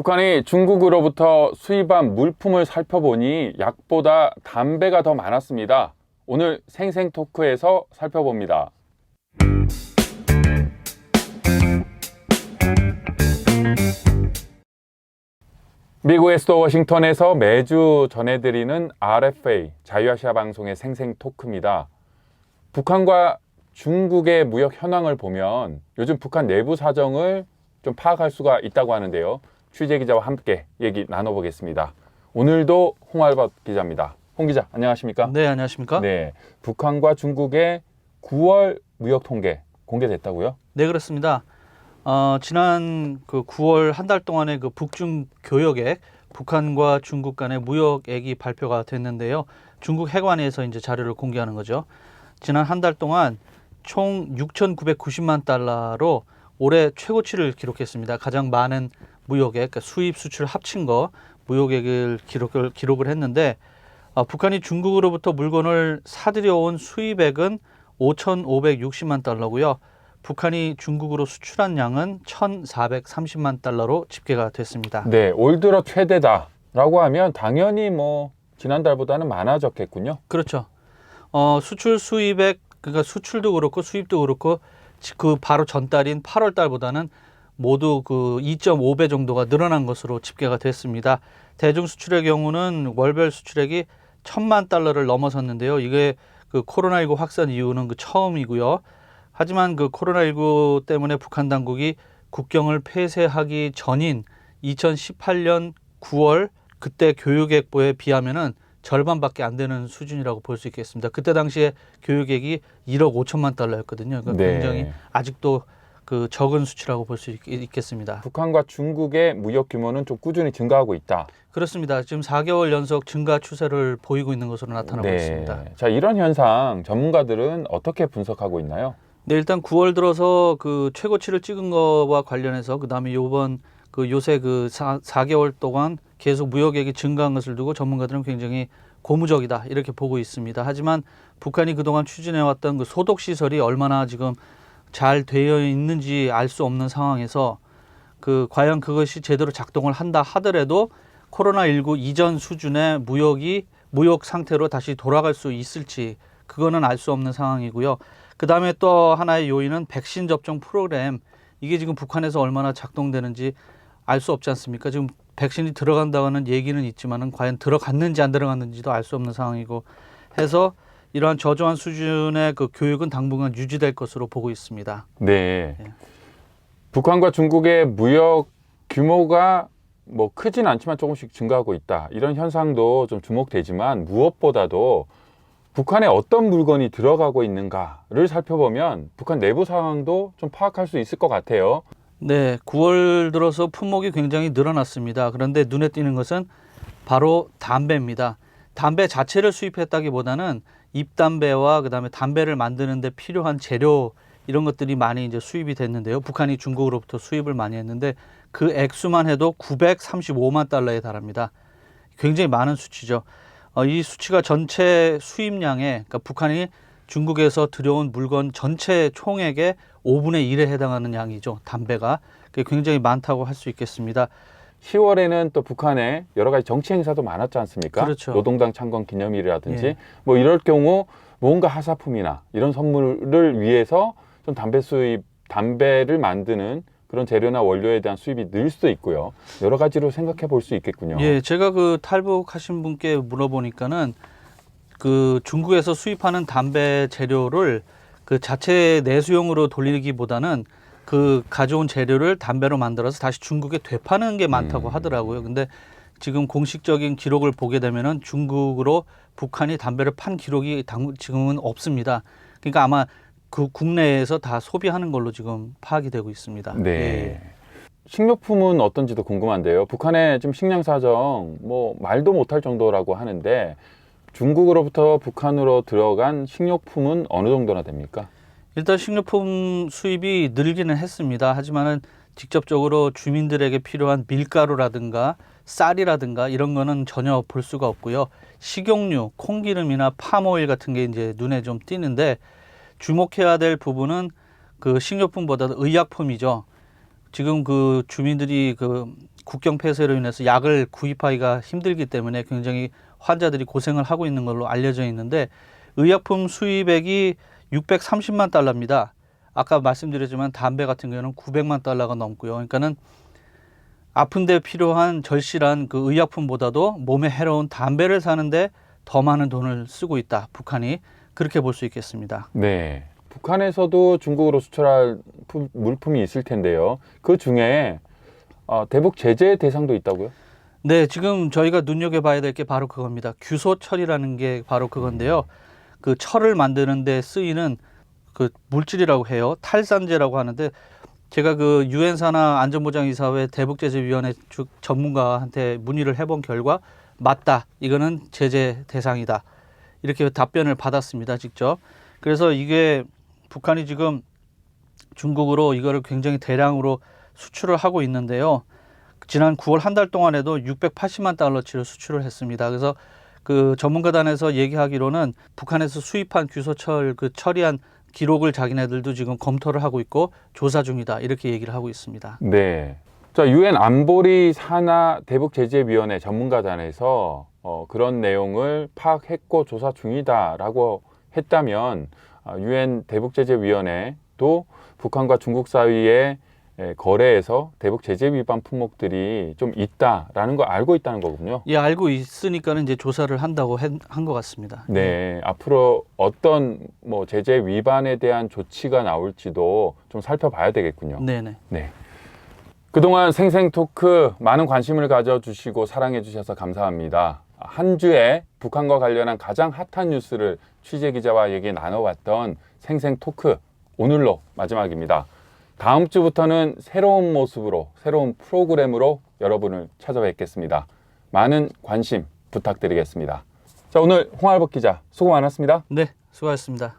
북한이 중국으로부터 수입한 물품을 살펴보니 약보다 담배가 더 많았습니다. 오늘 생생토크에서 살펴봅니다. 미국의 수도 워싱턴에서 매주 전해드리는 RFA 자유아시아 방송의 생생토크입니다. 북한과 중국의 무역 현황을 보면 요즘 북한 내부 사정을 좀 파악할 수가 있다고 하는데요. 취재기자와 함께 얘기 나눠보겠습니다. 오늘도 홍알벗 기자입니다. 홍 기자, 안녕하십니까? 네, 안녕하십니까? 네, 북한과 중국의 9월 무역 통계 공개됐다고요? 네, 그렇습니다. 지난 9월 한 달 동안의 그 북중 교역액, 북한과 중국 간의 무역액이 발표가 됐는데요. 중국 해관에서 이제 자료를 공개하는 거죠. 지난 한 달 동안 총 6,990만 달러로 올해 최고치를 기록했습니다. 가장 많은 무역액, 그러니까 수입, 수출 합친 거 무역액을 기록을 했는데 북한이 중국으로부터 물건을 사들여온 수입액은 5,560만 달러고요. 북한이 중국으로 수출한 양은 1,430만 달러로 집계가 됐습니다. 네, 올 들어 최대다라고 하면 당연히 지난달보다는 많아졌겠군요. 그렇죠. 수출 수입액, 그러니까 수출도 그렇고 수입도 그렇고 그 바로 전달인 8월 달보다는 모두 그 2.5배 정도가 늘어난 것으로 집계가 됐습니다. 대중 수출의 경우는 월별 수출액이 1,000만 달러를 넘어섰는데요. 이게 그 코로나19 확산 이후는 그 처음이고요. 하지만 그 코로나19 때문에 북한 당국이 국경을 폐쇄하기 전인 2018년 9월 그때 교육액보에 비하면은 절반밖에 안 되는 수준이라고 볼 수 있겠습니다. 그때 당시에 교육액이 1억 5천만 달러였거든요. 그러니까 네. 굉장히 아직도 그 적은 수치라고 볼 수 있겠습니다. 북한과 중국의 무역 규모는 좀 꾸준히 증가하고 있다. 그렇습니다. 지금 4개월 연속 증가 추세를 보이고 있는 것으로 나타나고 있습니다. 자, 이런 현상 전문가들은 어떻게 분석하고 있나요? 네, 일단 9월 들어서 그 최고치를 찍은 거와 관련해서 그다음에 요새 4개월 동안 계속 무역액이 증가한 것을 두고 전문가들은 굉장히 고무적이다 이렇게 보고 있습니다. 하지만 북한이 그동안 추진해왔던 그 소독 시설이 얼마나 지금 잘 되어 있는지 알 수 없는 상황에서 과연 그것이 제대로 작동을 한다 하더라도 코로나19 이전 수준의 무역 상태로 다시 돌아갈 수 있을지 그거는 알 수 없는 상황이고요. 그 다음에 또 하나의 요인은 백신 접종 프로그램, 이게 지금 북한에서 얼마나 작동되는지 알 수 없지 않습니까? 지금 백신이 들어간다는 얘기는 있지만은 과연 들어갔는지 안 들어갔는지도 알 수 없는 상황이고 해서 이러한 저조한 수준의 그 교육은 당분간 유지될 것으로 보고 있습니다. 네. 예. 북한과 중국의 무역 규모가 크진 않지만 조금씩 증가하고 있다. 이런 현상도 좀 주목되지만 무엇보다도 북한에 어떤 물건이 들어가고 있는가를 살펴보면 북한 내부 상황도 좀 파악할 수 있을 것 같아요. 네, 9월 들어서 품목이 굉장히 늘어났습니다. 그런데 눈에 띄는 것은 바로 담배입니다. 담배 자체를 수입했다기보다는 잎담배와 그다음에 담배를 만드는 데 필요한 재료 이런 것들이 많이 이제 수입이 됐는데요. 북한이 중국으로부터 수입을 많이 했는데 그 액수만 해도 935만 달러에 달합니다. 굉장히 많은 수치죠. 이 수치가 전체 수입량에, 그러니까 북한이 중국에서 들여온 물건 전체 총액의 5분의 1에 해당하는 양이죠. 담배가. 그게 굉장히 많다고 할 수 있겠습니다. 10월에는 또 북한에 여러 가지 정치 행사도 많았지 않습니까? 그렇죠. 노동당 창건 기념일이라든지 예. 이럴 경우 뭔가 하사품이나 이런 선물을 위해서 좀 담배를 만드는 그런 재료나 원료에 대한 수입이 늘 수도 있고요. 여러 가지로 생각해 볼 수 있겠군요. 예, 제가 탈북하신 분께 물어보니까는 중국에서 수입하는 담배 재료를 그 자체 내수용으로 돌리기보다는 가져온 재료를 담배로 만들어서 다시 중국에 되파는 게 많다고 하더라고요. 근데 지금 공식적인 기록을 보게 되면은 중국으로 북한이 담배를 판 기록이 지금은 없습니다. 그러니까 아마 국내에서 다 소비하는 걸로 지금 파악이 되고 있습니다. 네. 예. 식료품은 어떤지도 궁금한데요. 북한의 지금 식량 사정 말도 못할 정도라고 하는데 중국으로부터 북한으로 들어간 식료품은 어느 정도나 됩니까? 일단 식료품 수입이 늘기는 했습니다. 하지만은 직접적으로 주민들에게 필요한 밀가루라든가 쌀이라든가 이런 거는 전혀 볼 수가 없고요. 식용유, 콩기름이나 팜오일 같은 게 이제 눈에 좀 띄는데 주목해야 될 부분은 그 식료품보다도 의약품이죠. 지금 그 주민들이 국경 폐쇄로 인해서 약을 구입하기가 힘들기 때문에 굉장히 환자들이 고생을 하고 있는 걸로 알려져 있는데 의약품 수입액이 630만 달러입니다. 아까 말씀드렸지만 담배 같은 경우는 900만 달러가 넘고요. 그러니까는 아픈데 필요한 절실한 그 의약품보다도 몸에 해로운 담배를 사는데 더 많은 돈을 쓰고 있다. 북한이 그렇게 볼 수 있겠습니다. 네. 북한에서도 중국으로 수출할 물품이 있을 텐데요. 그 중에 대북 제재 대상도 있다고요? 네, 지금 저희가 눈여겨봐야 될 게 바로 그겁니다. 규소철이라는 게 바로 그건데요. 그 철을 만드는 데 쓰이는 그 물질이라고 해요. 탈산제라고 하는데 제가 그 유엔 산하 안전보장이사회 대북제재위원회 전문가한테 문의를 해본 결과 맞다. 이거는 제재 대상이다. 이렇게 답변을 받았습니다. 직접. 그래서 이게 북한이 지금 중국으로 이거를 굉장히 대량으로 수출을 하고 있는데요. 지난 9월 한 달 동안에도 680만 달러치를 수출을 했습니다. 그래서 그 전문가단에서 얘기하기로는 북한에서 수입한 규소철 그 처리한 기록을 자기네들도 지금 검토를 하고 있고 조사 중이다. 이렇게 얘기를 하고 있습니다. 네. 자, 유엔 안보리 산하 대북제재위원회 전문가단에서 그런 내용을 파악했고 조사 중이다라고 했다면 유엔 대북제재위원회도 북한과 중국 사이에 거래에서 대북 제재 위반 품목들이 좀 있다라는 걸 알고 있다는 거군요. 예, 알고 있으니까는 이제 조사를 한다고 한 것 같습니다. 네, 앞으로 어떤 뭐 제재 위반에 대한 조치가 나올지도 좀 살펴봐야 되겠군요. 네네. 네. 그동안 생생토크 많은 관심을 가져주시고 사랑해주셔서 감사합니다. 한 주에 북한과 관련한 가장 핫한 뉴스를 취재기자와 얘기 나눠봤던 생생토크 오늘로 마지막입니다. 다음 주부터는 새로운 모습으로 새로운 프로그램으로 여러분을 찾아뵙겠습니다. 많은 관심 부탁드리겠습니다. 자, 오늘 홍알복 기자 수고 많았습니다. 네, 수고하셨습니다.